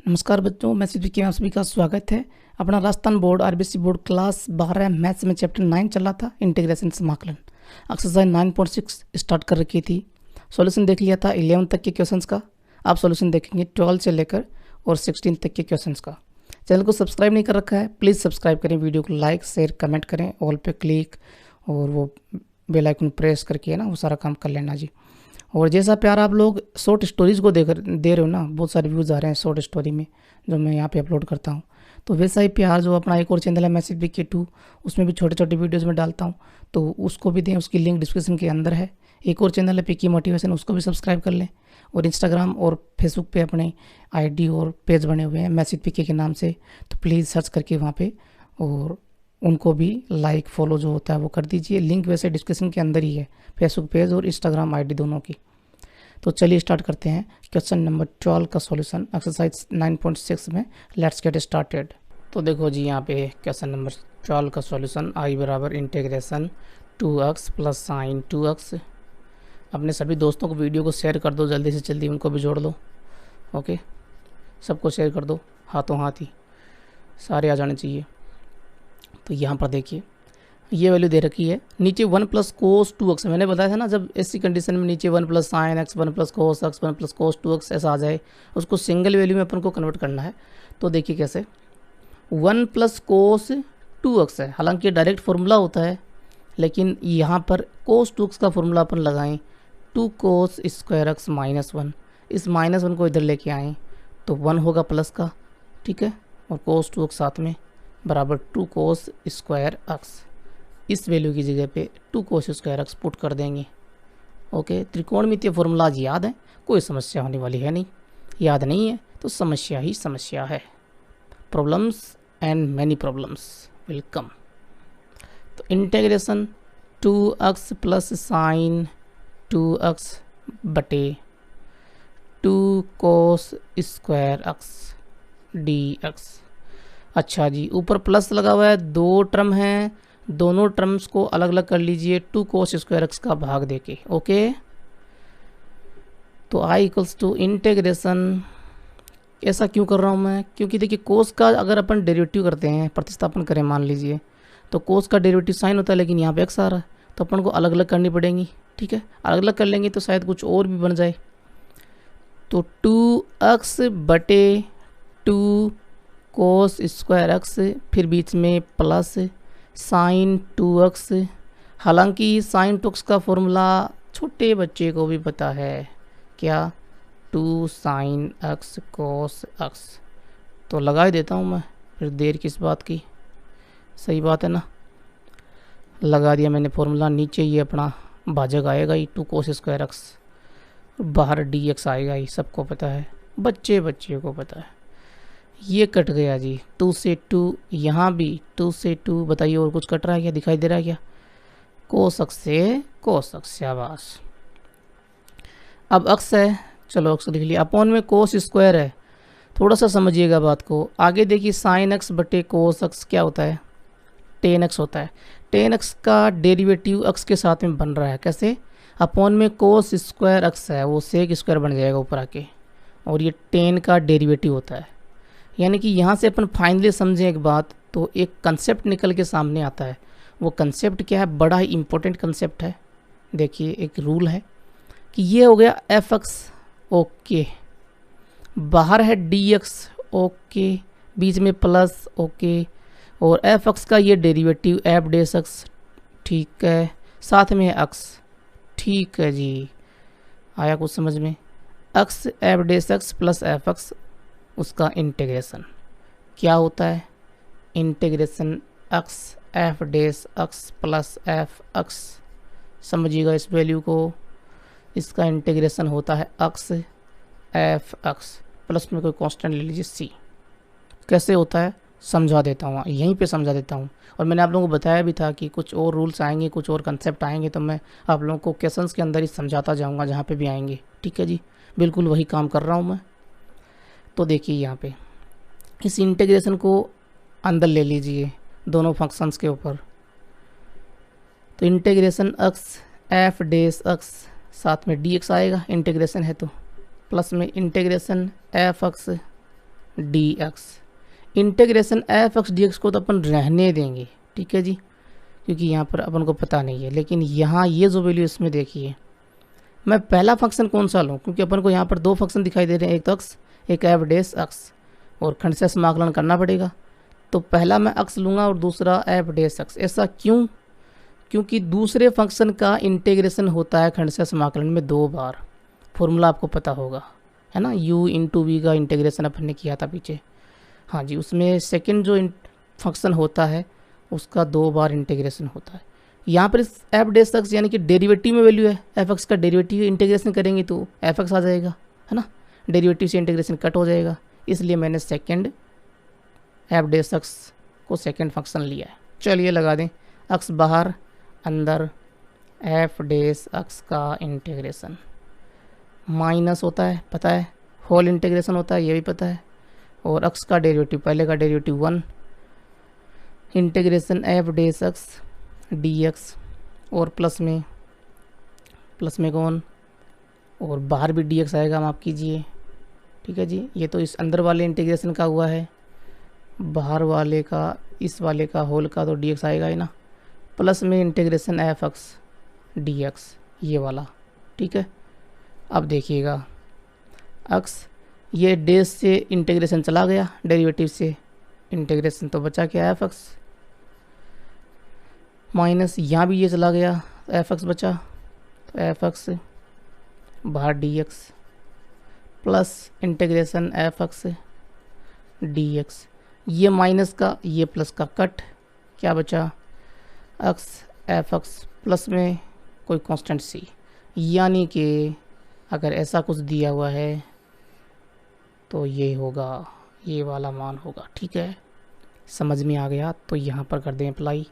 नमस्कार बच्चों, मैं सिद्दीकी में आप सभी का स्वागत है। अपना Rajasthan board RBC board class 12 maths में चैप्टर 9 चल रहा था, इंटीग्रेशन समाकलन। एक्सरसाइज 9.6 स्टार्ट कर रखी थी। सॉल्यूशन देख लिया था 11 तक के क्वेश्चंस का। आप सॉल्यूशन देखेंगे 12 से लेकर और 16 तक के क्वेश्चंस का। चैनल को सब्सक्राइब नहीं कर रखा है, प्लीज़ सब्सक्राइब करें, वीडियो को लाइक शेयर कमेंट करें, ऑल पे क्लिक और वो बेल आइकन प्रेस करके ना वो सारा काम कर लेना जी। और जैसा प्यार आप लोग शॉर्ट स्टोरीज़ को दे रहे हो ना, बहुत सारे व्यूज़ आ रहे हैं शॉर्ट स्टोरी में जो मैं यहाँ पे अपलोड करता हूँ, तो वैसा ही प्यार जो अपना एक और चैनल है मैसेज बी के 2, उसमें भी छोटे छोटे वीडियोज़ में डालता हूँ, तो उसको भी दें। उसकी लिंक डिस्क्रिप्शन के अंदर है। एक और चैनल है पिकी मोटिवेशन, उसको भी सब्सक्राइब कर लें। और इंस्टाग्राम और फेसबुक पे अपने आईडी और पेज बने हुए हैं मैसेज पीके के नाम से, तो प्लीज़ सर्च करके वहाँ पे और उनको भी लाइक फॉलो जो होता है वो कर दीजिए। लिंक वैसे डिस्क्रिप्शन के अंदर ही है, फेसबुक पेज और इंस्टाग्राम आईडी दोनों की। तो चलिए स्टार्ट करते हैं क्वेश्चन नंबर 12 का सॉल्यूशन एक्सरसाइज 9.6 में। Let's get started. तो देखो जी, यहाँ पे क्वेश्चन नंबर 12 का सॉल्यूशन आई बराबर integration 2x plus sign 2x। अपने सभी दोस्तों को वीडियो को शेयर कर दो, जल्दी से जल्दी उनको भी जोड़ लो। ओके, सबको शेयर कर दो, हाथों हाथ ही सारे आ जाने चाहिए। तो यहाँ पर देखिए ये वैल्यू दे रखी है, नीचे 1 प्लस कोस 2x। मैंने बताया था ना, जब ऐसी कंडीशन में नीचे 1 plus sign x 1 plus cos x 1 plus cos 2x ऐसा आ जाए, उसको सिंगल वैल्यू में अपन को कन्वर्ट करना है। तो देखिए कैसे, 1 प्लस कोस 2x है, हालांकि डायरेक्ट फार्मूला होता है, लेकिन यहाँ पर कोस 2x का फार्मूला अपन लगाएं 2 कोस स्क्वायर x माइनस 1। इस माइनस 1 को इधर लेके आएँ तो 1 होगा प्लस का, ठीक है, और कोस 2x साथ में बराबर 2 कोस स्क्वायर x। इस वैल्यू की जगह पे 2 कोस स्क्वायर एक्स पुट कर देंगे। ओके, त्रिकोणमितीय फॉर्मूलाज याद है, कोई समस्या होने वाली है नहीं। याद नहीं है तो समस्या ही समस्या है। Problems and many problems will come. तो integration 2x plus sign 2x बटे 2 कोस स्क्वायर एक्स dx। अच्छा जी, ऊपर प्लस लगा हुआ है, दो टर्म है, दोनों टर्म्स को अलग अलग कर लीजिए 2 कोस स्क्वायर एक्स का भाग देके। ओके, तो i इक्वल्स टू इंटीग्रेशन। ऐसा क्यों कर रहा हूँ मैं, क्योंकि देखिए कोस का अगर अपन डेरिवेटिव करते हैं, प्रतिस्थापन करें मान लीजिए, तो कोस का डेरिवेटिव साइन होता है, लेकिन यहाँ पे एक्स आ रहा है, तो अपन को अलग अलग करनी पड़ेंगी। ठीक है, अलग अलग कर लेंगे तो शायद कुछ और भी बन जाए। तो 2x बटे 2 कोस स्क्वायर एक्स, फिर बीच में प्लस साइन 2x। हालांकि साइन 2x का फॉर्मूला छोटे बच्चे को भी पता है, क्या, 2 साइन x कोस x। तो लगा ही देता हूँ मैं, फिर देर किस बात की। सही बात है ना, लगा दिया मैंने फॉर्मूला। नीचे ये अपना भाजक आएगा ही 2 कोस स्क्वायर x, बाहर dx आएगा ही, सबको पता है, बच्चे बच्चे को पता है। ये कट गया जी, 2 से 2, यहाँ भी 2 से 2। बताइए और कुछ कट रहा है क्या, दिखाई दे रहा है क्या? कोस एक्स से कोस एक्स, शाबाश। अब अक्स है, चलो अक्स लिख लिया, अपॉन में कोस स्क्वायर है। थोड़ा सा समझिएगा बात को। आगे देखिए साइन एक्स बटे कोस एक्स क्या होता है, टेन एक्स होता है। टेन एक्स का डेरिवेटिव एक्स के साथ में बन रहा है, कैसे, अपॉन में कोस स्क्वायर एक्स है, वो सेक स्क्वायर बन जाएगा ऊपर आके, और ये टेन का डेरिवेटिव होता है। यानी कि यहाँ से अपन फाइनली समझें एक बात, तो एक कंसेप्ट निकल के सामने आता है। वो कंसेप्ट क्या है, बड़ा ही इंपॉर्टेंट कंसेप्ट है। देखिए एक रूल है कि ये हो गया एफ एक्स, ओके, बाहर है डी एक्स, ओके, बीच में प्लस, ओके, और एफ एक्स का ये डेरिवेटिव एफ डेस एक्स, ठीक है, साथ में एक्स, ठीक है जी, आया कुछ समझ में। X F dash x plus F x, उसका इंटीग्रेशन क्या होता है, integration x F dash x plus F x. समझिएगा इस वैल्यू को, इसका इंटीग्रेशन होता है एक्स एफ एक्स प्लस में कोई कांस्टेंट ले लीजिए सी। कैसे होता है समझा देता हूँ, यहीं पे समझा देता हूँ। और मैंने आप लोगों को बताया भी था कि कुछ और रूल्स आएंगे, कुछ और कंसेप्ट आएंगे, तो मैं आप लोगों को क्वेश्चंस के अंदर ही समझाता जाऊँगा जहाँ पे भी आएंगे। ठीक है जी, बिल्कुल वही काम कर रहा हूँ मैं। तो देखिए यहाँ पे इस इंटीग्रेशन को अंदर ले लीजिए दोनों फंक्शंस के ऊपर। तो integration x F dash x, साथ में डी एक्स आएगा, इंटीग्रेशन है तो, प्लस में integration f x d x. Integration f x d x को तो अपन रहने देंगे, ठीक है जी, क्योंकि यहाँ पर अपन को पता नहीं है। लेकिन यहाँ ये जो वैल्यू इसमें देखिए, मैं पहला फंक्शन कौन सा लूँ, क्योंकि अपन को यहाँ पर दो फंक्शन दिखाई दे रहे हैं, एक तो अक्स एक एफ डैश अक्स, और खंड से समाकलन करना पड़ेगा। तो पहला मैं अक्स लूँगा और दूसरा एफ डैश अक्स। ऐसा क्यों? क्योंकि दूसरे फंक्शन का इंटीग्रेशन होता है खंड से समाकलन में 2 बार। फॉर्मूला आपको पता होगा, है ना, u इंटू वी का इंटीग्रेशन अपन ने किया था पीछे। हाँ जी, उसमें सेकंड जो फंक्शन होता है उसका 2 बार इंटीग्रेशन होता है। यहाँ पर इस एफ डैश एक्स यानी कि डेरिवेटिव में वैल्यू है, एफ एक्स का डेरिवेटिव इंटीग्रेशन करेंगे तो एफ एक्स आ जाएगा, है ना, डेरिवेटिव से इंटीग्रेशन कट हो जाएगा। इसलिए मैंने सेकंड एफ डैश एक्स को सेकंड फंक्शन लिया है। चलिए लगा दें, एक्स बाहर अंदर एफ डैश एक्स का इंटीग्रेशन माइनस होता है, पता है, होल इंटीग्रेशन होता है, ये भी पता है, और एक्स का डेरिवेटिव, पहले का derivative 1 integration F dash x d x, और प्लस में कौन, और बाहर भी डी एक्स आएगा, माफ़ कीजिए, ठीक है जी। ये तो इस अंदर वाले इंटीग्रेशन का हुआ है, बाहर वाले का, इस वाले का होल का तो डी एक्स आएगा ही ना, प्लस में integration f x d x, ये वाला, ठीक है। अब देखिएगा, एक्स ये डैश से इंटीग्रेशन चला गया, डेरिवेटिव से इंटीग्रेशन तो बचा क्या, एफ एक्स, माइनस यहाँ भी ये चला गया, एफ एक्स बचा, तो एफ एक्स बाहर D x, plus integration f x d x, ये माइनस का ये प्लस का कट, क्या बचा, एक्स एफ एक्स प्लस में कोई कांस्टेंट सी। यानी कि अगर ऐसा कुछ दिया हुआ है तो ये होगा, ये वाला मान होगा, ठीक है, समझ में आ गया। तो यहाँ पर कर दें अप्लाई।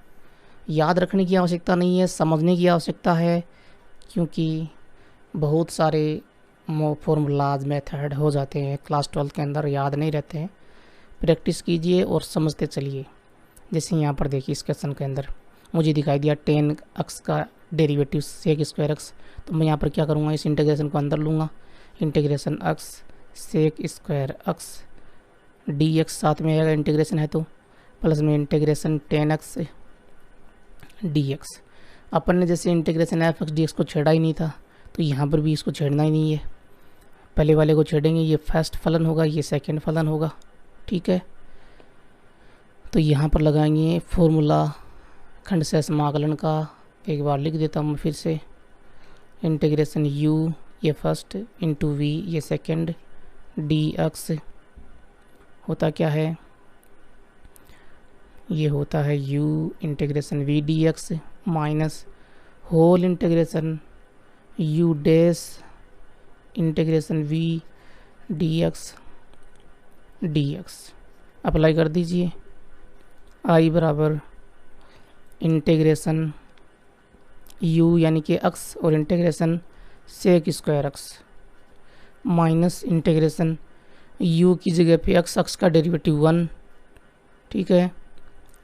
याद रखने की आवश्यकता नहीं है, समझने की आवश्यकता है, क्योंकि बहुत सारे फॉर्मूलाज मेथड हो जाते हैं क्लास 12 के अंदर, याद नहीं रहते हैं। प्रैक्टिस कीजिए और समझते चलिए। जैसे यहाँ पर देखिए, इस क्वेश्चन के अंदर मुझे दिखाई दिया 10 एक्स का डेरिवेटिव सेक स्क्वायर एक्स, तो मैं यहाँ पर क्या करूँगा, इस इंटीग्रेशन को अंदर लूँगा, integration x sec square x d x, साथ में आएगा इंटीग्रेशन है तो, प्लस में इंटीग्रेशन 10 एक्स डी एक्स। अपन ने जैसे integration f x d x को छेड़ा ही नहीं था, तो यहाँ पर भी इसको छेड़ना ही नहीं है, पहले वाले को छेड़ेंगे, ये फर्स्ट फलन होगा, ये सेकंड फलन होगा, ठीक है। तो यहाँ पर लगाएंगे फॉर्मूला खंड से समाकलन का, एक बार लिख देता हूँ फिर से, इंटीग्रेशन u ये फर्स्ट इंटू वी ये सेकंड डी एक्स होता क्या है, ये होता है u integration v d x minus whole integration u dash integration v d x. Apply कर दीजिए, i बराबर इंटीग्रेशन u यानी कि x और integration sec square x minus integration u की जगह पे x का डेरिवेटिव 1, ठीक है,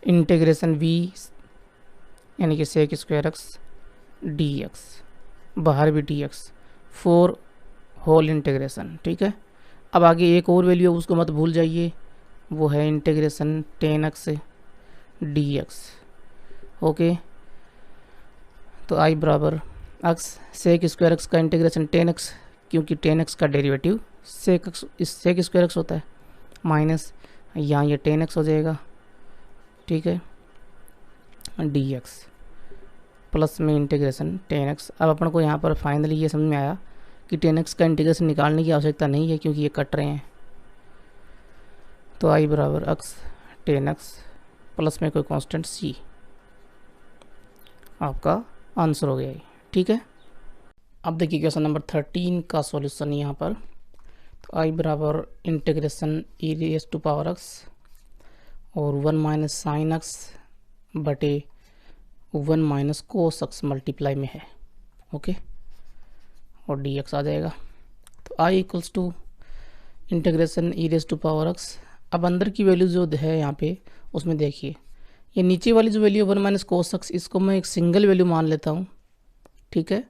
इंटीग्रेशन v यानी कि sec square x d x, बाहर भी डी एक्स, 4 होल इंटीग्रेशन, ठीक है। अब आगे एक और वैल्यू है, उसको मत भूल जाइए, वो है integration 10 x d x, okay. तो आई बराबर एक्स सेक स्क्वायर एक्स का इंटीग्रेशन 10 एक्स, क्योंकि 10 एक्स का डेरिवेटिव सेक स्क्वायर एक्स होता है, माइनस यहाँ ये 10 एक्स हो जाएगा, ठीक है, डी एक्स, प्लस में इंटीग्रेशन 10 एक्स। अब अपन को यहाँ पर फाइनली ये समझ में आया कि 10 एक्स का इंटीग्रेशन निकालने की आवश्यकता नहीं है, क्योंकि ये कट रहे हैं। तो आई बराबर एक्स 10 एक्स प्लस में कोई कांस्टेंट सी, आपका आंसर हो गया, ठीक है। अब देखिए क्वेश्चन नंबर 13 का सॉल्यूशन यहाँ पर। तो आई बराबर integration e raise to power x और 1 माइनस साइन एक्स बटे 1 माइनस कोस एक्स मल्टीप्लाई में है, ओके, और डी एक्स आ जाएगा। तो I equals to integration e raise to power x. अब अंदर की वैल्यू जो है यहाँ पे, उसमें देखिए ये नीचे वाली जो वैल्यू 1 माइनस कोस एक्स, इसको मैं एक सिंगल वैल्यू मान लेता हूँ, ठीक है,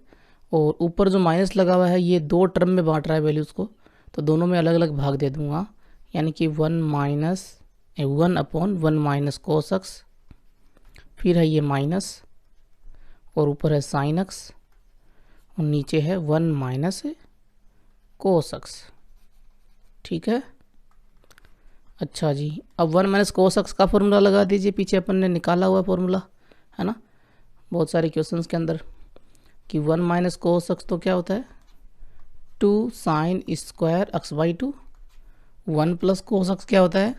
और ऊपर जो माइनस लगा हुआ है ये 2 टर्म में बांट रहा है वैल्यूज़ को, तो दोनों में अलग अलग भाग दे दूँगा। यानी कि 1/1 कोस एक्स, फिर है ये माइनस और ऊपर है साइन एक्स और नीचे है 1 - कोस एक्स। ठीक है, अच्छा जी, अब 1 - कोस एक्स का फॉर्मूला लगा दीजिए, पीछे अपन ने निकाला हुआ फॉर्मूला है ना बहुत सारे क्वेश्चंस के अंदर, कि 1 - कोस एक्स तो क्या होता है 2 sine square x/2। 1 + cos x क्या होता है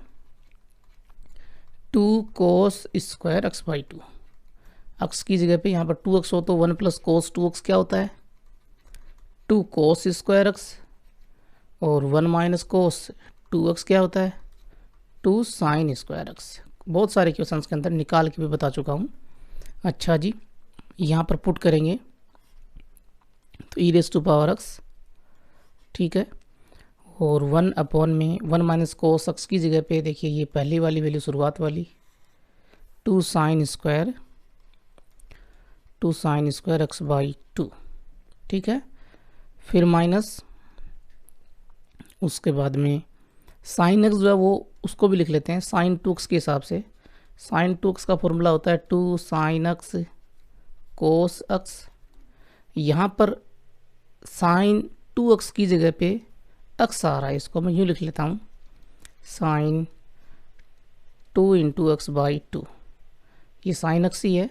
2 कोस स्क्वायर x/2। एक्स की जगह पे यहाँ पर 2x हो तो 1 + कोस 2x क्या होता है 2 कोस स्क्वायर एक्स, और 1 - कोस 2x क्या होता है 2 साइन स्क्वायर एक्स। बहुत सारे क्वेश्चंस के अंदर निकाल के भी बता चुका हूँ। अच्छा जी, यहाँ पर पुट करेंगे तो e⁻x, ठीक है, और 1 कोस एक्स की जगह पे देखिए ये पहली वाली वैल्यू शुरुआत वाली 2 साइन स्क्वायर x/2, ठीक है, फिर माइनस उसके बाद में साइन एक्स जो है वो उसको भी लिख लेते हैं साइन 2x के हिसाब से। साइन 2x का फॉर्मूला होता है 2 साइन एक्स कोस एक्स। यहाँ पर साइन 2x की जगह पे x आ रहा है, इसको मैं यूँ लिख लेता हूँ साइन 2 × x/2। ये साइन x ही है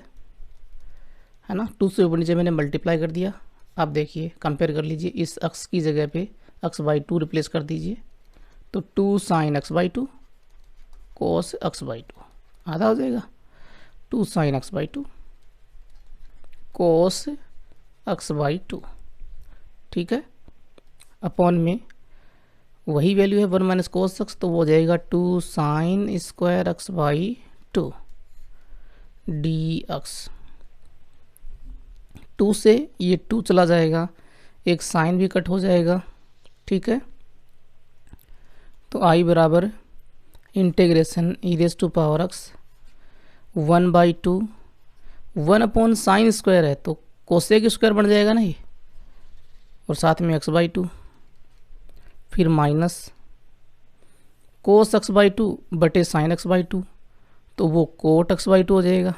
ना, 2 से ऊपर नीचे मैंने मल्टीप्लाई कर दिया। आप देखिए कंपेयर कर लीजिए, इस x की जगह पे x/2 रिप्लेस कर दीजिए तो 2 साइन x/2 कोस x/2 आधा हो जाएगा 2 साइन x/2 कोस x/2, ठीक है, अपॉन में वही वैल्यू है 1 - कोस एक्स तो वो हो जाएगा 2 साइन स्क्वायर x/2 dx। 2 से ये 2 चला जाएगा, एक साइन भी कट हो जाएगा, ठीक है, तो आई बराबर इंटीग्रेशन e⁻x 1/2 1/sin स्क्वायर है तो कोसेक स्क्वायर बन जाएगा ना ये, और साथ में x/2, फिर माइनस कोस x/2 बटे साइन x/2 तो वो कोट x/2 हो जाएगा,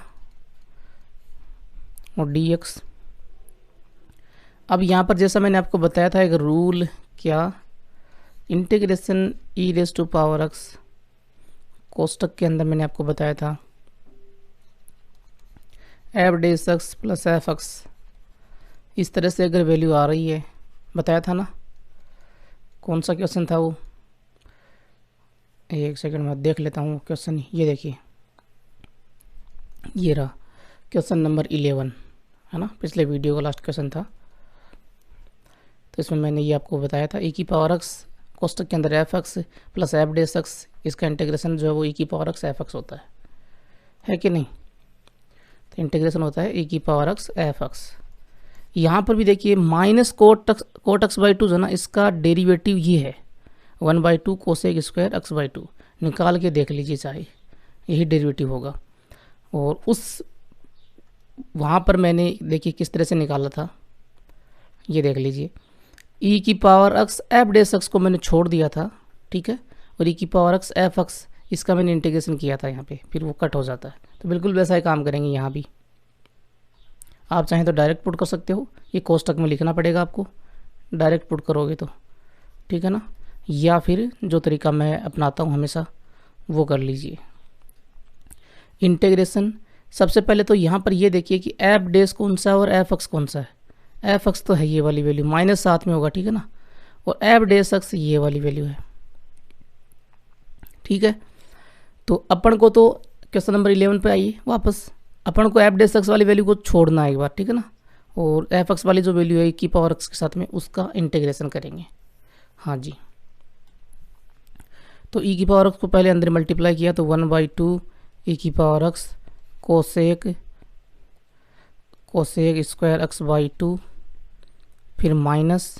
और dx। अब यहाँ पर जैसा मैंने आपको बताया था एक रूल, क्या, इंटीग्रेशन e⁻x कोष्टक के अंदर मैंने आपको बताया था f' प्लस f(x), इस तरह से अगर वैल्यू आ रही है, बताया था ना, कौन सा क्वेश्चन था वो, एक सेकंड में देख लेता हूँ क्वेश्चन। ये देखिए, ये रहा क्वेश्चन नंबर 11 है ना, पिछले वीडियो का लास्ट क्वेश्चन था। तो इसमें मैंने ये आपको बताया था e⁻x कोष्टक के अंदर f(x) प्लस f'(x), इसका इंटीग्रेशन जो है वो e⁻x f(x) होता है कि नहीं, तो इंटीग्रेशन होता है e⁻x f(x). यहाँ पर भी देखिए माइनस कोट x/2 जो ना, इसका डेरिवेटिव ये है 1/2 कोसेक स्क्वायर x/2, निकाल के देख लीजिए चाहे, यही डेरिवेटिव होगा। और उस वहाँ पर मैंने देखिए किस तरह से निकाला था, ये देख लीजिए, e⁻x f'(x) को मैंने छोड़ दिया था, ठीक है, और e⁻x f(x) इसका मैंने इंटीग्रेशन किया था यहाँ पे, फिर वो कट हो जाता है। तो बिल्कुल वैसा ही काम करेंगे यहाँ भी। आप चाहें तो डायरेक्ट पुट कर सकते हो, ये कोष्टक में लिखना पड़ेगा आपको, डायरेक्ट पुट करोगे तो, ठीक है ना, या फिर जो तरीका मैं अपनाता हूँ हमेशा वो कर लीजिए। इंटीग्रेशन सबसे पहले तो यहाँ पर ये देखिए कि f' कौन सा है और f(x) कौन सा है। f(x) तो है ये वाली वैल्यू, माइनस साथ में होगा, ठीक है ना, और f'(x) ये वाली वैल्यू है, ठीक है। तो अपन को तो क्वेश्चन नंबर 11 पे आइए वापस, अपन को f'(x) वाली वैल्यू को छोड़ना है एक बार, ठीक है ना, और f(x) वाली जो वैल्यू है e⁻x के साथ में उसका इंटीग्रेशन करेंगे। हाँ जी, तो e⁻x को पहले अंदर मल्टीप्लाई किया तो 1/2 e⁻x कोसेक स्क्वायर x/2, फिर minus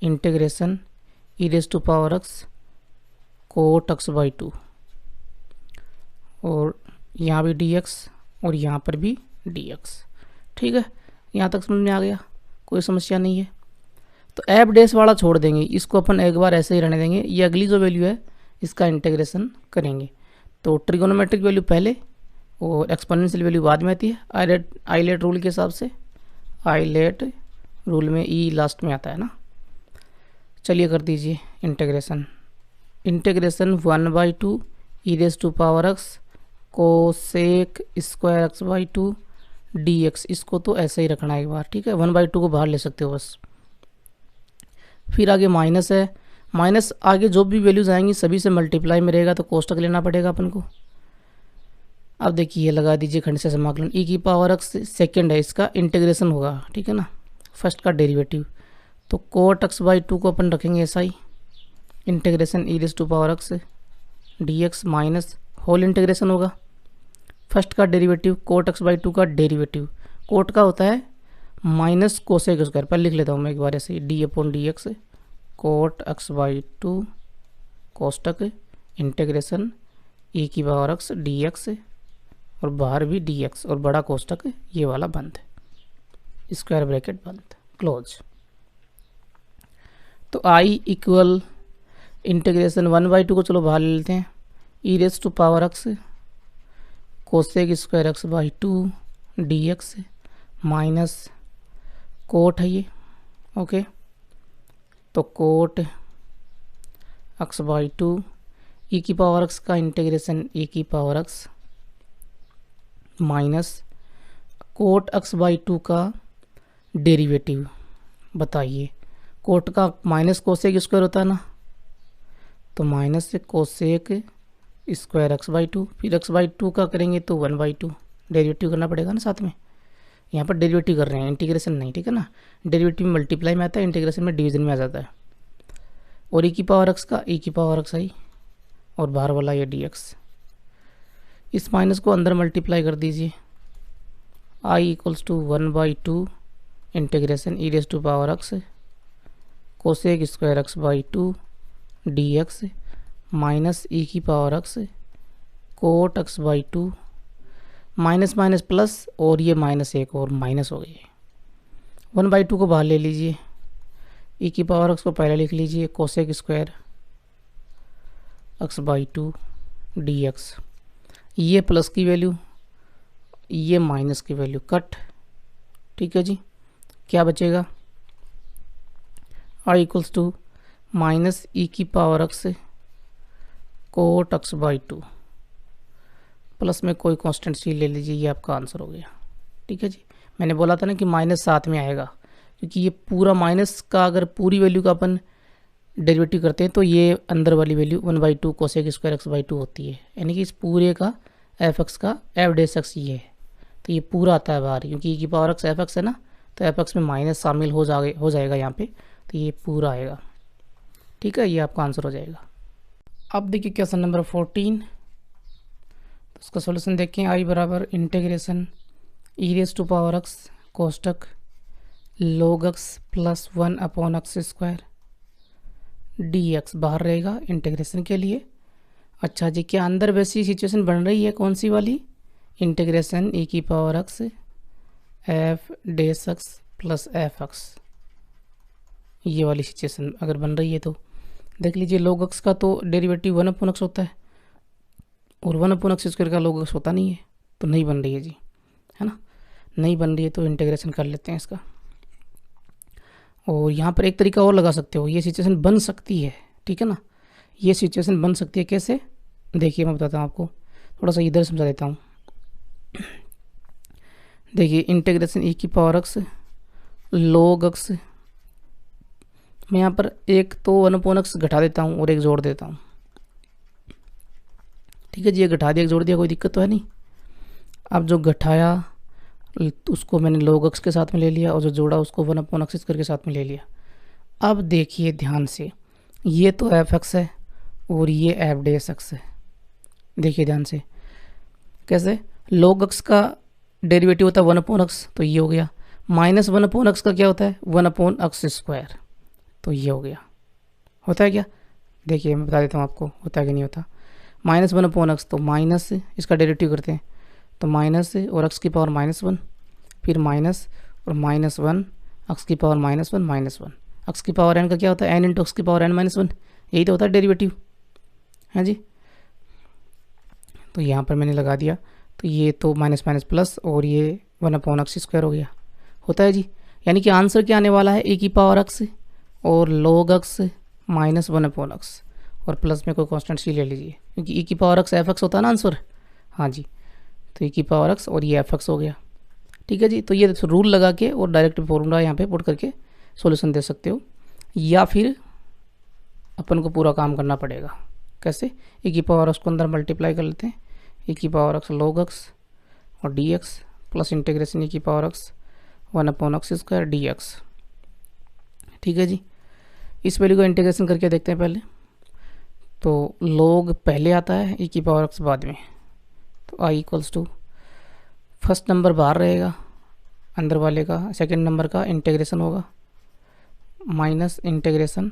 integration e⁻x cot x/2, और यहाँ भी dx और यहाँ पर भी dx, ठीक है। यहाँ तक समझ में आ गया, कोई समस्या नहीं है। तो f' वाला छोड़ देंगे, इसको अपन एक बार ऐसे ही रहने देंगे। ये अगली जो वैल्यू है इसका इंटीग्रेशन करेंगे। तो ट्रिगोनोमेट्रिक वैल्यू पहले और एक्सपोनेंशियल वैल्यू बाद में आती है आइलेट रूल के हिसाब से। आइलेट रूल में ई लास्ट में आता है ना। चलिए कर दीजिए integration. Integration 1/2 e⁻x cosec square x/2 dx, इसको तो ऐसे ही रखना है एक बार, ठीक है। 1/2 को बाहर ले सकते हो बस। फिर आगे माइनस है, माइनस आगे जो भी वैल्यूज आएंगी सभी से मल्टीप्लाई में रहेगा, तो कोष्टक लेना पड़ेगा अपन को। अब देखिए ये लगा दीजिए खंड से समाकलन e⁻x सेकेंड है, इसका इंटीग्रेशन होगा, ठीक है ना, फर्स्ट का डेरिवेटिव। तो कोट x/2 को अपन रखेंगे ऐसा ही, integration e⁻x dx minus whole integration होगा फर्स्ट का डेरिवेटिव कोट x/2 का डेरिवेटिव। कोट का होता है माइनस कोसेक स्क्वायर, पर लिख लेता हूँ मैं एक बार ऐसे d/dx coat x/2 कोष्टक integration e⁻x dx और बाहर भी dx और बड़ा कोष्टक ये वाला बंद, स्क्वायर ब्रैकेट बंद, क्लोज। तो आई इक्वल इंटीग्रेशन 1/2 को चलो बाहर ले लेते हैं, e⁻x cosec square x/2 dx minus cot है ये, ओके। तो कोट x/2 e⁻x का integration e⁻x minus cot x/2 का डेरिवेटिव। बताइए कोट का माइनस कोसेक स्क्वायर होता है ना, तो माइनस से कोसेक स्क्वायर x/2, फिर x/2 का करेंगे तो 1/2, डेरिवेटिव करना पड़ेगा ना साथ में। यहाँ पर डेरिवेटिव कर रहे हैं, इंटीग्रेशन नहीं, ठीक है ना। डेरिवेटिव में मल्टीप्लाई में आता है, इंटीग्रेशन में डिवीजन में आ जाता है। और e⁻x का e⁻x आई और बाहर वाला ये dx, इस माइनस को अंदर मल्टीप्लाई कर दीजिए। i = 1/2 integration e⁻x cosec square x/2 dx minus e⁻x cot x/2 minus minus plus, और ये माइनस एक और माइनस हो गई। 1/2 को बाहर ले लीजिए, e⁻x को पहले लिख लीजिए कोसेक स्क्वायर x/2 dx। ये प्लस की वैल्यू, ये माइनस की वैल्यू कट, ठीक है जी। क्या बचेगा, i = minus e⁻x cot x/2 plus में कोई कांस्टेंट सी ले लीजिए, ये आपका आंसर हो गया, ठीक है जी। मैंने बोला था ना कि माइनस साथ में आएगा, क्योंकि ये पूरा माइनस का अगर पूरी वैल्यू का अपन डेरिवेटिव करते हैं तो ये अंदर वाली वैल्यू 1/2 कोसेक स्क्वायर x/2 होती है, यानी कि इस पूरे का f(x) का f'(x) ये है, तो ये पूरा आता है बाहर, क्योंकि e⁻x f(x) है ना, तो f(x) में माइनस शामिल हो जाएगा यहाँ पे, तो ये पूरा आएगा, ठीक है। ये आपका आंसर हो जाएगा। अब देखिए क्वेश्चन नंबर 14, तो उसका सॉल्यूशन देखें। आई बराबर integration e⁻x कोष्टक log x + 1/x² dx बाहर रहेगा इंटीग्रेशन के लिए। अच्छा जी, क्या अंदर वैसी सिचुएशन बन रही है, कौन सी वाली, इंटीग्रेशन e⁻x f'(x) + f(x), ये वाली सिचुएशन अगर बन रही है तो देख लीजिए। log x का तो डेरिवेटिव 1/x होता है और 1/x² का log x होता नहीं है, तो नहीं बन रही है जी, है ना, नहीं बन रही है, तो इंटीग्रेशन कर लेते हैं इसका। और यहाँ पर एक तरीका और लगा सकते हो, ये सिचुएशन बन सकती है, ठीक है ना, ये सिचुएशन बन सकती है। कैसे, देखिए मैं बताता हूँ आपको, थोड़ा सा इधर समझा देता हूँ। देखिए इंटीग्रेशन e⁻x log x, मैं यहाँ पर एक तो 1/x घटा देता हूँ और एक जोड़ देता हूँ, ठीक है जी। ये घटा दिया, एक जोड़ दिया, कोई दिक्कत तो है नहीं। अब जो घटाया उसको मैंने log x के साथ में ले लिया, और जो जोड़ा उसको 1/x करके साथ में ले लिया। अब देखिए ध्यान से, ये तो f(x) है और ये f'(x) है। देखिए ध्यान से कैसे, log x का डेरिवेटिव होता है 1/x, तो ये हो गया, माइनस 1/x का क्या होता है 1/x², तो ये हो गया। होता है क्या, देखिए मैं बता देता हूँ आपको, होता है कि नहीं होता। माइनस 1/x, तो माइनस इसका डेरिवेटिव करते हैं, तो माइनस और x⁻ -1, फिर माइनस और -1 x⁻ -1 -1, x⁻n का क्या होता है n × x⁻n -1, यही तो होता है डेरिवेटिव, है जी। तो यहाँ पर मैंने लगा दिया, तो ये तो माइनस माइनस प्लस और ये 1/x² हो गया, होता है जी। यानी कि आंसर क्या आने वाला है, e⁻x और log x माइनस 1/x और प्लस में कोई कांस्टेंट सी ले लीजिए, क्योंकि e⁻x fx होता है ना आंसर। हाँ जी, तो e⁻x और ये fx हो गया, ठीक है जी। तो ये रूल लगा के और डायरेक्ट फॉर्मूला यहाँ पे पुट करके सॉल्यूशन दे सकते हो, या फिर अपन को पूरा काम करना पड़ेगा। कैसे, e⁻x को अंदर मल्टीप्लाई कर लेते हैं, e⁻x log x और dx plus integration e⁻x 1/x² dx, ठीक है जी। इस वैल्यू का इंटीग्रेशन करके देखते हैं पहले। तो log पहले आता है, e⁻x बाद में। तो i = फर्स्ट नंबर बाहर रहेगा, अंदर वाले का सेकंड नंबर का इंटीग्रेशन होगा माइनस इंटीग्रेशन,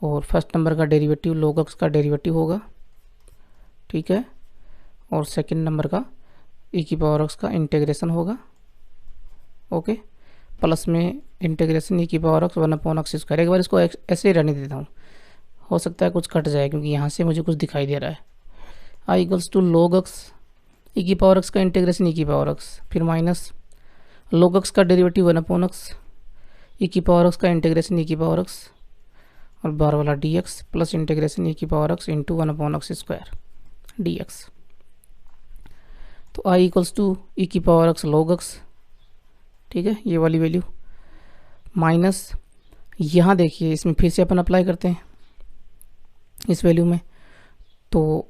और फर्स्ट नंबर का डेरिवेटिव log x का डेरिवेटिव होगा, ठीक है, और सेकंड नंबर का e⁻x का इंटीग्रेशन होगा, ओके, प्लस में इंटीग्रेशन e⁻x 1/x²। एक बार इसको ऐसे ही रहने देता हूँ, हो सकता है कुछ कट जाए क्योंकि यहाँ से मुझे कुछ दिखाई दे रहा है। i = log x, e⁻x का इंटीग्रेशन e⁻x, फिर माइनस log x का डेरिवेटिव 1/x, e⁻x का इंटीग्रेशन e⁻x और बाहर वाला dx plus integration e⁻x into 1/x² dx। तो i = e⁻x log x, ठीक है, ये वाली वैल्यू माइनस, यहाँ देखिए इसमें फिर से अपन अप्लाई करते हैं इस वैल्यू में, तो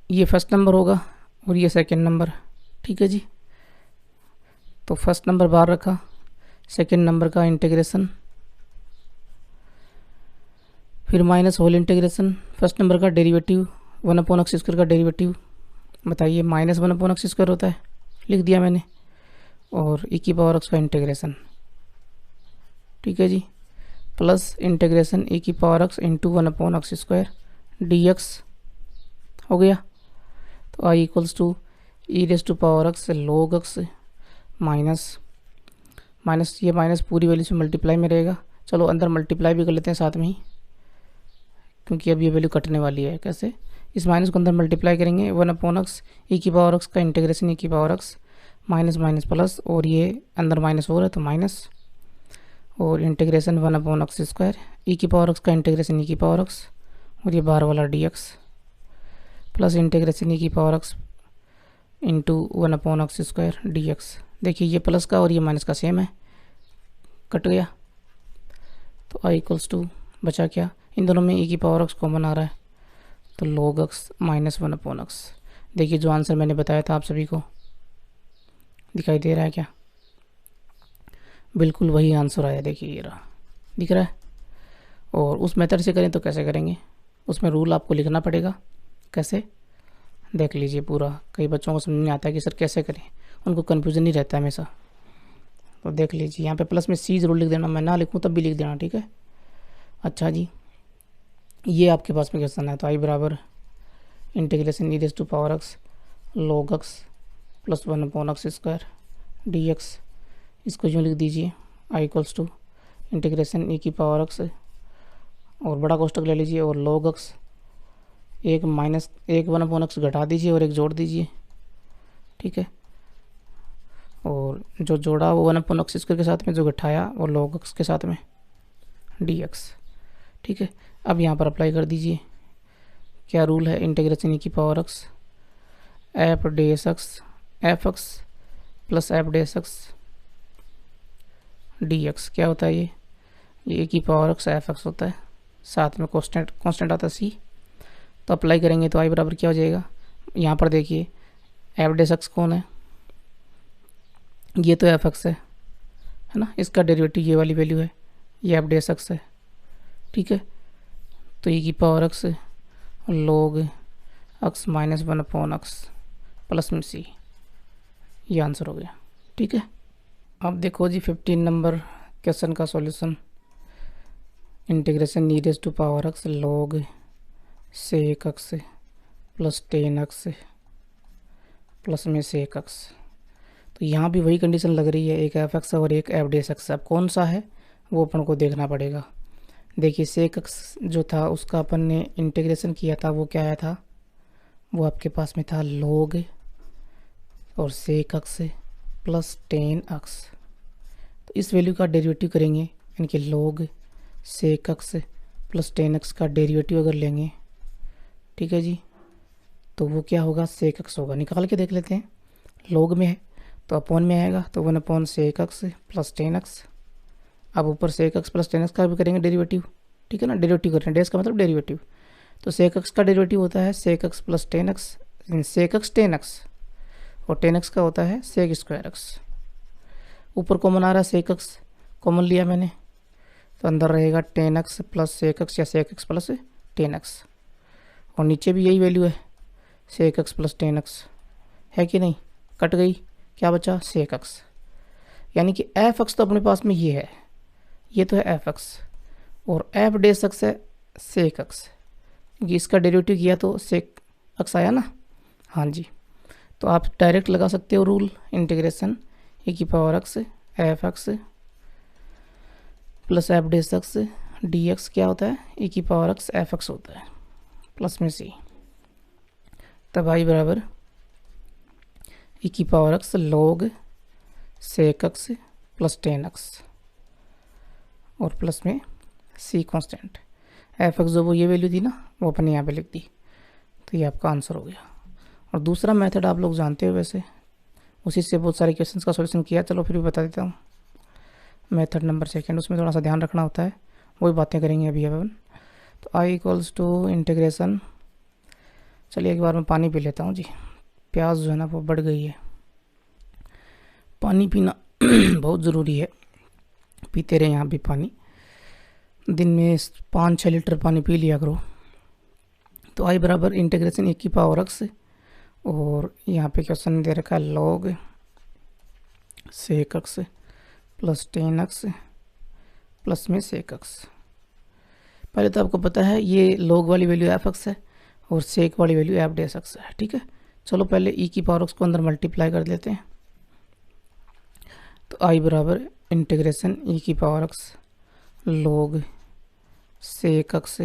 ये फर्स्ट नंबर होगा और ये सेकंड नंबर, ठीक है जी। तो फर्स्ट नंबर बाहर रखा, सेकंड नंबर का इंटीग्रेशन, फिर minus whole integration, first number का डेरिवेटिव 1/x² का डेरिवेटिव, बताइए माइनस 1/x² होता है, लिख दिया मैंने, और e⁻x का इंटीग्रेशन, ठीक है जी, plus integration e⁻x into 1/x² dx हो गया। तो i = e⁻x log x minus ये माइनस पूरी वैल्यू से मल्टीप्लाई में रहेगा, चलो अंदर मल्टीप्लाई भी कर लेते हैं साथ में ही, क्योंकि अब ये वैल्यू कटने वाली है। कैसे, इस माइनस को अंदर मल्टीप्लाई करेंगे, 1/x e⁻x का integration e⁻x minus minus plus, और ये अंदर माइनस हो रहा है तो माइनस, और इंटीग्रेशन 1/x² e⁻x का इंटीग्रेशन e⁻x और ये बाहर वाला dx plus integration e⁻x into 1/x² dx। देखिए ये प्लस का और ये माइनस का सेम है, कट गया। तो i = बचा क्या, इन दोनों में e⁻x कॉमन आ रहा है, तो log x माइनस 1/x। देखिए जो आंसर मैंने बताया था आप सभी को दिखाई दे रहा है क्या, बिल्कुल वही आंसर आया, देखिए ये रहा, दिख रहा है। और उस मेथड से करें तो कैसे करेंगे, उसमें रूल आपको लिखना पड़ेगा। कैसे, देख लीजिए पूरा, कई बच्चों को समझ नहीं आता है कि सर कैसे करें, उनको कन्फ्यूजन नहीं रहता है हमेशा। तो देख लीजिए यहाँ पे प्लस में c जरूर लिख देना, मैं ना लिखूँ तब भी लिख देना, ठीक है। अच्छा जी, ये आपके पास में क्वेश्चन है, तो i बराबर integration e⁻x log x plus 1/x² dx, इसको यूँ लिख दीजिए, i = इंटीग्रेशन e⁻x और बड़ा कोष्टक ले लीजिए और log x, एक माइनस एक 1/x घटा दीजिए और एक जोड़ दीजिए, ठीक है, और जो जोड़ा वो 1/x² के साथ में, जो घटाया वो log x के साथ में dx, ठीक है। अब यहाँ पर अप्लाई कर दीजिए, क्या रूल है, integration e⁻x f dx plus f dx dx, क्या होता है ये e⁻x fx होता है, साथ में कांस्टेंट आता है c। तो अप्लाई करेंगे तो i बराबर क्या हो जाएगा, यहाँ पर देखिए f dx कौन है, ये तो fx है ना, इसका डेरिवेटिव ये वाली वैल्यू है, ये f dx है, ठीक है। तो e⁻x log x minus 1/x plus में c, ये आंसर हो गया, ठीक है। अब देखो जी 15 नंबर क्वेश्चन का solution, integration e⁻x log sec x plus tan x plus में sec x। तो यहाँ भी वही कंडीशन लग रही है, एक fx और एक f dx। अब कौन सा है वो अपन को देखना पड़ेगा, देखिए सेक एक्स जो था उसका अपन ने इंटीग्रेशन किया था, वो क्या आया था, वो आपके पास में था log और sec x plus tan x. तो इस वैल्यू का डेरिवेटिव करेंगे, यानी कि log sec x plus tan x का डेरिवेटिव अगर लेंगे, ठीक है जी, तो वो क्या होगा, सेक एक्स होगा। निकाल के देख लेते हैं, log में है तो अपॉन में आएगा, तो 1 upon sec x plus tan x. अब ऊपर sec x plus tan x का भी करेंगे डेरिवेटिव, ठीक है ना, डेरिवेटिव कर रहे हैं, डेस का मतलब डेरिवेटिव। तो सेक एक्स का डेरिवेटिव होता है sec x plus tan x, sec x tan x, और टेन एक्स का होता है सेक स्क्वायर एक्स। ऊपर कॉमन आ रहा है सेक एक्स, कॉमन लिया मैंने, तो अंदर रहेगा tan x plus sec x या sec x plus tan x, और नीचे भी यही वैल्यू है sec x plus tan x, है कि नहीं, कट गई, क्या बचा, सेक एक्स। यानी कि एफ एक्स तो अपने पास में ये है, ये तो है एफ एक्स, और एफ डेस एक्स है सेक एक्स, क्योंकि इसका डेरिवेटिव किया तो सेक एक्स आया ना, हाँ जी। तो आप डायरेक्ट लगा सकते हो रूल, इंटीग्रेशन e की power x f x plus f dash x d x क्या होता है, e की पावर एक्स एफ एक्स होता है, प्लस में सी, तब आई बराबर e की power x log sec x plus tan x और प्लस में सी कांस्टेंट। एफ एक्स जो वो ये वैल्यू थी ना, वो अपने यहाँ पे लिख दी, तो ये आपका आंसर हो गया। और दूसरा मेथड आप लोग जानते हो वैसे, उसी से बहुत सारे क्वेश्चंस का सॉल्यूशन किया, चलो फिर भी बता देता हूँ। मेथड नंबर सेकेंड, उसमें थोड़ा सा ध्यान रखना होता है, वही बातें करेंगे अभी अपन। तो आई इक्वल्स टू इंटीग्रेशन, चलिए एक बार मैं पानी पी लेता हूँ जी, प्यास जो है ना वो बढ़ गई है, पानी पीना बहुत ज़रूरी है, पीते रहे यहाँ भी पानी, दिन में 5-6 लीटर पानी पी लिया करो। तो आई बराबर इंटीग्रेशन e की पावर एक्स, और यहाँ पे क्वेश्चन दे रखा है log sec x plus tan x plus में सेक एक्स। पहले तो आपको पता है ये log वाली वैल्यू एफ एक्स है और सेक वाली वैल्यू एफ डेस एक्स है, ठीक है। चलो पहले e की पावर एक्स को अंदर मल्टीप्लाई कर देते हैं, तो आई बराबर इंटीग्रेशन e की power x log sec x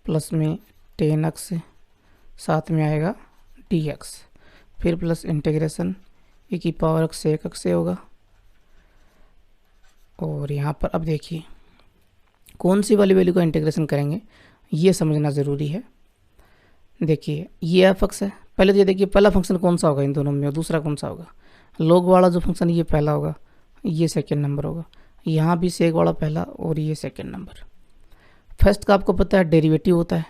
plus में टेन एक्स, साथ में आएगा डी एक्स, फिर प्लस इंटीग्रेशन e की पावर एक्स सेक एक्स से होगा। और यहाँ पर अब देखिए कौन सी वाली वैल्यू का इंटीग्रेशन करेंगे, ये समझना ज़रूरी है। देखिए ये एफ एक्स है, पहले तो ये देखिए पहला फंक्शन कौन सा होगा इन दोनों में, और दूसरा कौन सा होगा, log वाला जो फंक्शन ये पहला होगा, ये सेकेंड नंबर होगा, यहाँ भी सेक वाला पहला और ये सेकेंड नंबर। फर्स्ट का आपको पता है डेरिवेटिव होता है,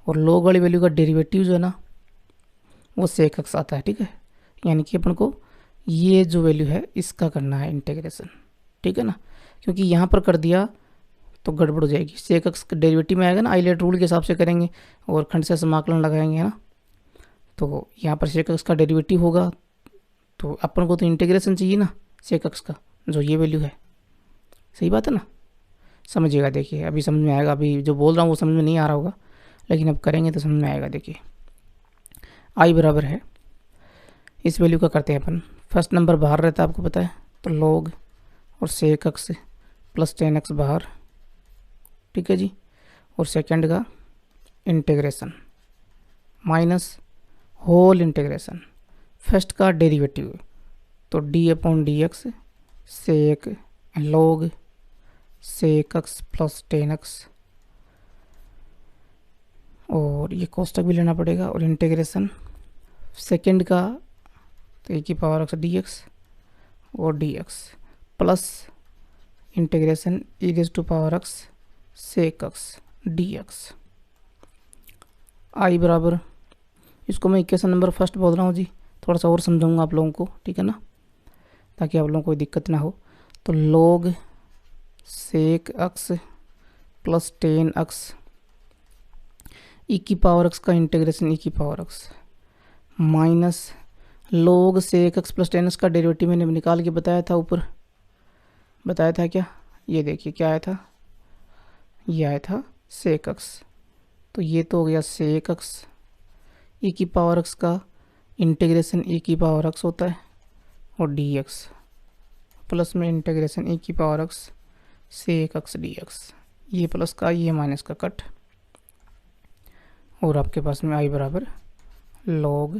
और log वाली वैल्यू का डेरिवेटिव जो है ना वो सेक एक्स आता है, ठीक है। यानी कि अपन को ये जो वैल्यू है इसका करना है इंटीग्रेशन, ठीक है ना, क्योंकि यहाँ पर कर दिया तो गड़बड़ हो जाएगी, सेक एक्स डेरिवेटिव में आएगा ना, आइलेट रूल के हिसाब से करेंगे और खंड से समाकलन लगाएंगे, है ना। तो यहाँ पर सेक एक्स का डेरिवेटिव होगा, तो अपन को तो इंटीग्रेशन चाहिए ना सेक एक्स का, जो ये वैल्यू है, सही बात है ना, समझिएगा। देखिए अभी समझ में आएगा, अभी जो बोल रहा हूँ वो समझ में नहीं आ रहा होगा, लेकिन अब करेंगे तो समझ में आएगा। देखिए आई बराबर है, इस वैल्यू का करते हैं अपन, फर्स्ट नंबर बाहर रहता है आपको पता है, तो log और sec x plus tan x बाहर, ठीक है जी, और सेकंड का integration minus whole integration, first का डेरिवेटिव तो d upon d x sec log sec x plus tan x, और ये कोष्टक भी लेना पड़ेगा, और इंटीग्रेशन सेकंड का तो e की पावर एक्स डी एक्स और d x plus integration e raise to power x sec x d x. I बराबर, इसको मैं इक्वेशन नंबर फर्स्ट बोल रहा हूँ जी, थोड़ा सा और समझाऊंगा आप लोगों को, ठीक है ना, ताकि आप लोगों को कोई दिक्कत ना हो। तो log sec x plus tan x e की पावर एक्स का इंटीग्रेशन e की power x minus log sec x plus tan x का डेरिवेटिव मैंने निकाल के बताया था, ऊपर बताया था क्या, ये देखिए क्या आया था, ये आया था सेक एक्स, तो ये तो हो गया सेक एक्स, e की पावर एक्स का इंटीग्रेशन e की पावर एक्स होता है और डी एक्स प्लस में इंटीग्रेशन e की power x sec x d x, ये प्लस का ये माइनस का कट, और आपके पास में आई बराबर log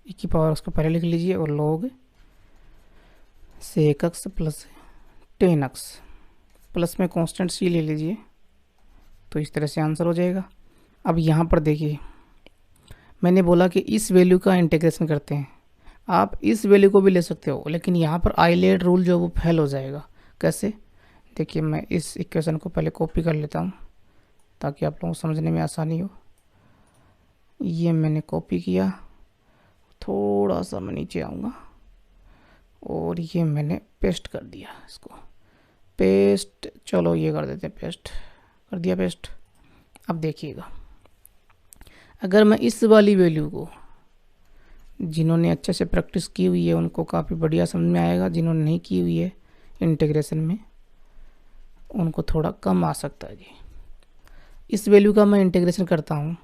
e की पावर एक्स को पहले लिख लीजिए और log sec x plus tan x plus में कांस्टेंट c ले लीजिए, तो इस तरह से आंसर हो जाएगा। अब यहाँ पर देखिए मैंने बोला कि इस वैल्यू का इंटीग्रेशन करते हैं, आप इस वैल्यू को भी ले सकते हो, लेकिन यहाँ पर आइलेट रूल जो वो फेल हो जाएगा। कैसे? देखिए मैं इस इक्वेशन को पहले कॉपी कर लेता हूँ ताकि आप लोगों को समझने में आसानी हो। ये मैंने कॉपी किया, थोड़ा सा मैं नीचे आऊँगा और ये मैंने पेस्ट कर दिया, इसको पेस्ट, चलो ये कर देते हैं, पेस्ट कर दिया, पेस्ट। अब देखिएगा अगर मैं इस वाली वैल्यू को, जिन्होंने अच्छे से प्रैक्टिस की हुई है उनको काफ़ी बढ़िया समझ में आएगा, जिन्होंने नहीं की हुई है इंटीग्रेशन में उनको थोड़ा कम आ सकता है जी। इस वैल्यू का मैं इंटीग्रेशन करता हूँ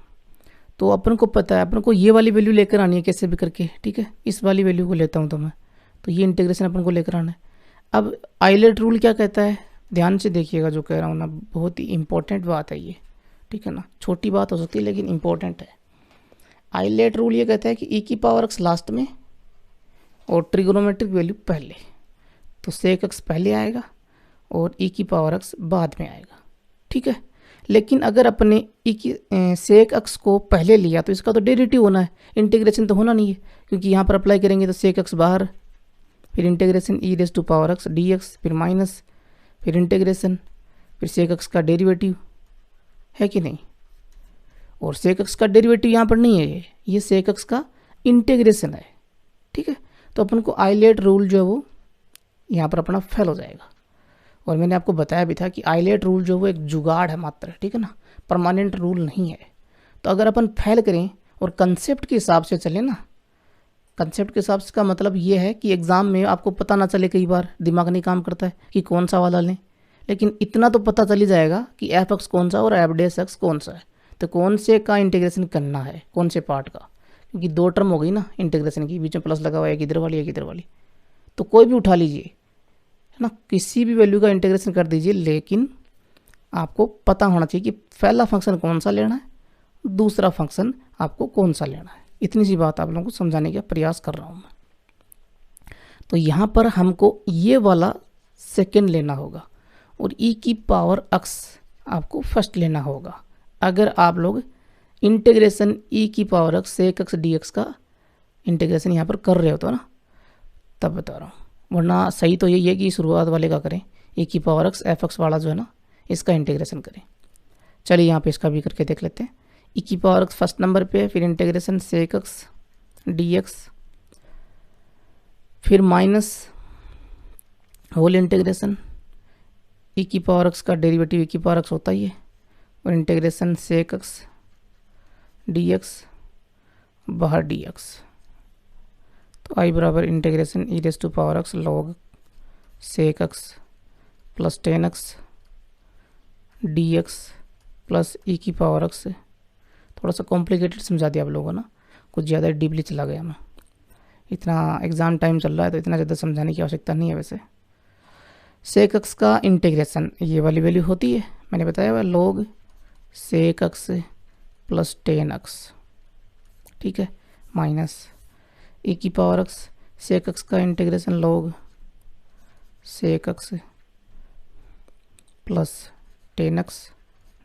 तो अपन को पता है, अपन को ये वाली वैल्यू लेकर आनी है कैसे भी करके, ठीक है। इस वाली वैल्यू को लेता हूँ तो मैं, तो ये इंटीग्रेशन अपन को लेकर आना है। अब आइलेट रूल क्या कहता है, ध्यान से देखिएगा जो कह रहा हूँ ना, बहुत ही इंपॉर्टेंट बात है ये, ठीक है ना। छोटी बात हो सकती है लेकिन इंपॉर्टेंट है। आइलेट रूल ये कहता है कि e की पावर x लास्ट में और ट्रिगोनोमेट्रिक वैल्यू पहले, तो sec x पहले आएगा और e की पावर x बाद में आएगा, ठीक है। लेकिन अगर अपने e की sec x को पहले लिया तो इसका तो डेरिवेटिव होना है, इंटीग्रेशन तो होना नहीं है, क्योंकि यहाँ पर अप्लाई करेंगे तो sec x बाहर, फिर integration e raise to power x dx, फिर माइनस, फिर इंटीग्रेशन, फिर sec x का डेरिवेटिव है कि नहीं, और sec x का डेरिवेटिव यहाँ पर नहीं है, ये sec x का इंटीग्रेशन है, ठीक है। तो अपन को आइलेट रूल जो है वो यहाँ पर अपना फेल हो जाएगा। और मैंने आपको बताया भी था कि आइलेट रूल जो वो एक जुगाड़ है मात्र, ठीक है ना, परमानेंट रूल नहीं है। तो अगर अपन फेल करें और कंसेप्ट के हिसाब से चले ना, कंसेप्ट के हिसाब से का मतलब ये है कि एग्ज़ाम में आपको पता ना चले, कई बार दिमाग नहीं काम करता है कि कौन सा वाला लें, लेकिन इतना तो पता चल ही जाएगा कि एफ एक्स कौन सा और एफ डैश एक्स कौन सा है, तो कौन से का इंटीग्रेशन करना है, कौन से पार्ट का, क्योंकि दो टर्म हो गई ना इंटीग्रेशन की, बीच में प्लस लगा हुआ है, एक इधर वाली एक इधर वाली, तो कोई भी उठा लीजिए, है ना, किसी भी वैल्यू का इंटीग्रेशन कर दीजिए, लेकिन आपको पता होना चाहिए कि पहला फंक्शन कौन सा लेना है, दूसरा फंक्शन आपको कौन सा लेना है। इतनी सी बात आप लोगों को समझाने का प्रयास कर रहा हूँ मैं। तो यहाँ पर हमको ये वाला सेकेंड लेना होगा और e की पावर x आपको फर्स्ट लेना होगा। अगर आप लोग इंटीग्रेशन e की power x sec x dx का इंटीग्रेशन यहाँ पर कर रहे हो तो ना, तब बता रहा हूँ, वरना सही तो यही है कि शुरुआत वाले का करें, e की पावर x एफ एक्स वाला जो है ना इसका इंटीग्रेशन करें। चलिए यहाँ पे इसका भी करके देख लेते हैं। e की पावर x फर्स्ट नंबर पे है, फिर इंटीग्रेशन sec x dx, फिर माइनस होल इंटीग्रेशन e की पावर x का डेरिवेटिव e की पावर x होता ही है, और इंटीग्रेशन sec x dx बाहर dx, तो आई बराबर integration e raise to power x log sec x plus 10x dx plus e की पावर x। थोड़ा सा कॉम्प्लिकेटेड समझा दिया आप लोगों ना, कुछ ज़्यादा डीपली चला गया मैं, इतना एग्ज़ाम टाइम चल रहा है तो इतना ज़्यादा समझाने की आवश्यकता नहीं है। वैसे sec x का इंटीग्रेशन ये वाली वैल्यू होती है, मैंने बताया हुआ log sec x plus 10x, ठीक है, माइनस e की पावर x sec x का integration log sec x plus 10x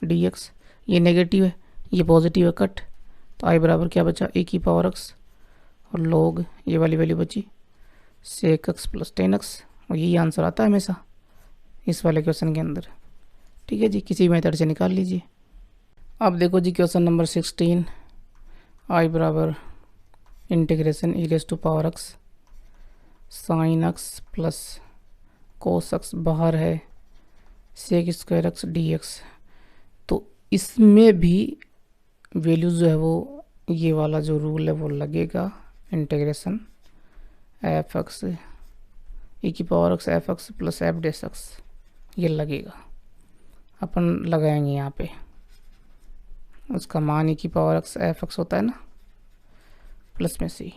dx, ये नेगेटिव है ये पॉजिटिव है कट, तो आई बराबर क्या बचा e की पावर x और log ये वाली वैल्यू बची sec x प्लस 10x, और यही आंसर आता है हमेशा इस वाले क्वेश्चन के अंदर, ठीक है जी, किसी मेथड से निकाल लीजिए। अब देखो जी क्वेश्चन नंबर 16, आई बराबर integration e raise to power x sin x plus cos x बाहर है sec स्क्वायर x dx, तो इसमें भी वैल्यू जो है वो ये वाला जो रूल है वो लगेगा, इंटीग्रेशन एफ एक्स e की power x F x plus F dash x, ये लगेगा, अपन लगाएंगे यहाँ पे, उसका मान e की पावर x एफ एक्स होता है ना प्लस में सी।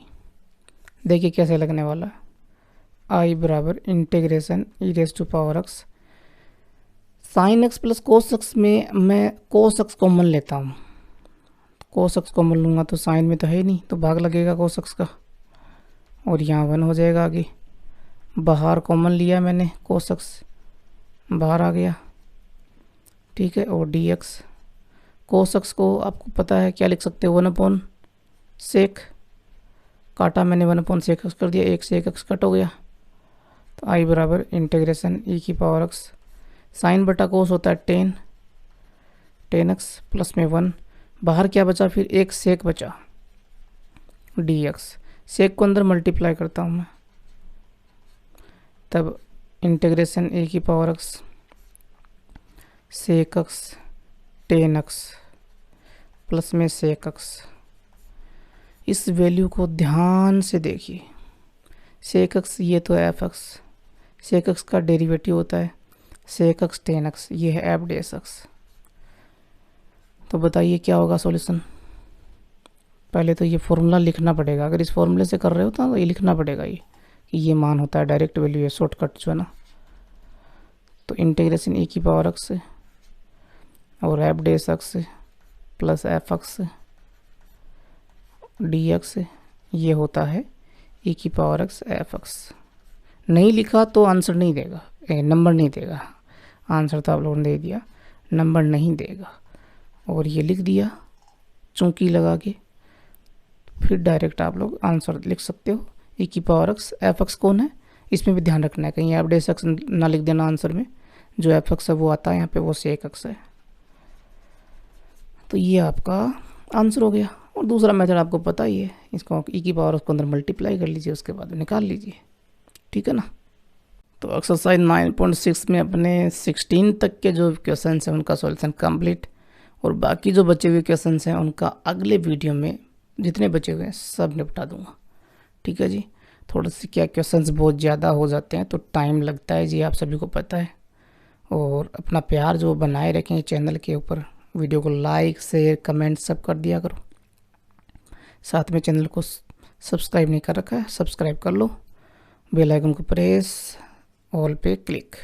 देखिए कैसे लगने वाला है, आई बराबर integration e raise to power x sine x plus cos x में मैं कोस एक्स कॉमन लेता हूँ। कोस एक्स कॉमन लूँगा तो साइन में तो है ही नहीं, तो भाग लगेगा कोस एक्स का और यहाँ 1 हो जाएगा। आगे बाहर कॉमन लिया मैंने, कोस एक्स बाहर आ गया, ठीक है। और डी एक्स, कोस एक्स को आपको पता है क्या लिख सकते हो, 1/sec, काटा मैंने 1/sec एक्स कर दिया, 1 sec एक्स कट हो गया। तो आई बराबर इंटीग्रेशन e की पावर x, साइन बटा कोस होता है tan x प्लस में 1, बाहर क्या बचा फिर, 1 sec बचा, dx, sec को अंदर मल्टीप्लाई करता हूँ मैं, तब इंटीग्रेशन e की power x sec x tan x plus में sec x। इस वैल्यू को ध्यान से देखिए, sec x ये तो है f(x), sec x का डेरिवेटिव होता है sec x tan x, ये है f डैश x। तो बताइए क्या होगा सॉल्यूशन। पहले तो ये फॉर्मूला लिखना पड़ेगा, अगर इस फॉर्मूले से कर रहे हो तो ये लिखना पड़ेगा ये कि ये मान होता है, डायरेक्ट वैल्यू है, शॉर्टकट जो है ना। तो इंटीग्रेशन e की पावर x और f dash x plus f(x) dx, ये होता है e की पावर x f(x). नहीं लिखा तो आंसर नहीं देगा, नंबर नहीं देगा। आंसर तो आप लोगों ने दे दिया, नंबर नहीं देगा। और ये लिख दिया चूंकि लगा के, फिर डायरेक्ट आप लोग आंसर लिख सकते हो। e की पावर x f(x) कौन है, इसमें भी ध्यान रखना है, कहीं f डैश x ना लिख देना आंसर में। जो f(x) है वो आता है यहाँ पे, वो sec x है। तो ये आपका आंसर हो गया। और दूसरा मेथड आपको पता ही है, इसको e की पावर उसको अंदर मल्टीप्लाई कर लीजिए, उसके बाद निकाल लीजिए, ठीक है ना। तो एक्सरसाइज 9.6 में अपने 16 तक के जो क्वेश्चन हैं उनका सॉल्यूशन कंप्लीट, और बाकी जो बचे हुए क्वेश्चन हैं उनका अगले वीडियो में जितने बचे हुए हैं सब निपटा दूंगा, ठीक है जी। थोड़ा सी क्या क्वेश्चंस बहुत ज़्यादा हो जाते हैं तो टाइम लगता है जी, आप सभी को पता है। और अपना प्यार जो बनाए रखें चैनल के ऊपर, वीडियो को लाइक शेयर कमेंट सब कर दिया करो। साथ में चैनल को सब्सक्राइब नहीं कर रखा है, सब्सक्राइब कर लो, बेल आइकन को प्रेस ऑल पे क्लिक।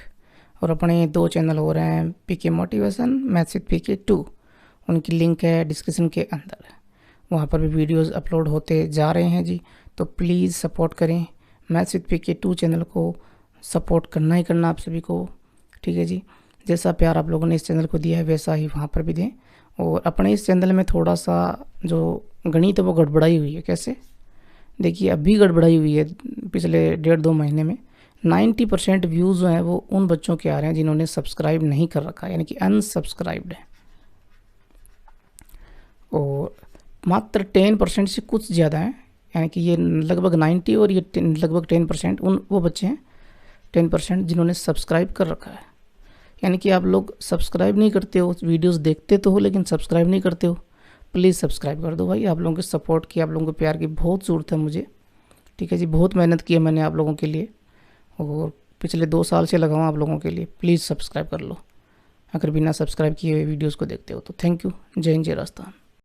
और अपने 2 चैनल हो रहे हैं, पीके मोटिवेशन, मैथ्स विद पीके 2, उनकी लिंक है डिस्क्रिप्शन के अंदर, वहाँ पर भी वीडियोस अपलोड होते जा रहे हैं जी। तो प्लीज़ सपोर्ट करें, मैथ्स विद पीके 2 चैनल को सपोर्ट करना ही करना आप सभी को, ठीक है जी। जैसा प्यार आप लोगों ने इस चैनल को दिया है वैसा ही वहाँ पर भी दें। और अपने इस चैनल में थोड़ा सा जो गणित है वो गड़बड़ाई हुई है। कैसे, देखिए अभी गड़बड़ाई हुई है, पिछले 1.5-2 महीने में 90% व्यूज़ जो हैं वो उन बच्चों के आ रहे हैं जिन्होंने सब्सक्राइब नहीं कर रखा, यानी कि अनसब्सक्राइब्ड है। और मात्र 10% से कुछ ज़्यादा है, यानी कि ये लगभग 90 और ये लगभग 10% वो बच्चे हैं 10% जिन्होंने सब्सक्राइब कर रखा है। यानी कि आप लोग सब्सक्राइब नहीं करते हो, वीडियोस देखते तो हो लेकिन सब्सक्राइब नहीं करते हो। प्लीज़ सब्सक्राइब कर दो भाई, आप लोगों के सपोर्ट की, आप लोगों के प्यार की बहुत ज़रूरत है मुझे, ठीक है जी। बहुत मेहनत की है मैंने आप लोगों के लिए, और पिछले 2 साल से लगा हूँ आप लोगों के लिए। प्लीज़ सब्सक्राइब कर लो अगर बिना सब्सक्राइब किए हुए वीडियोज़ को देखते हो तो। थैंक यू, जय हिंद, जय राजस्थान।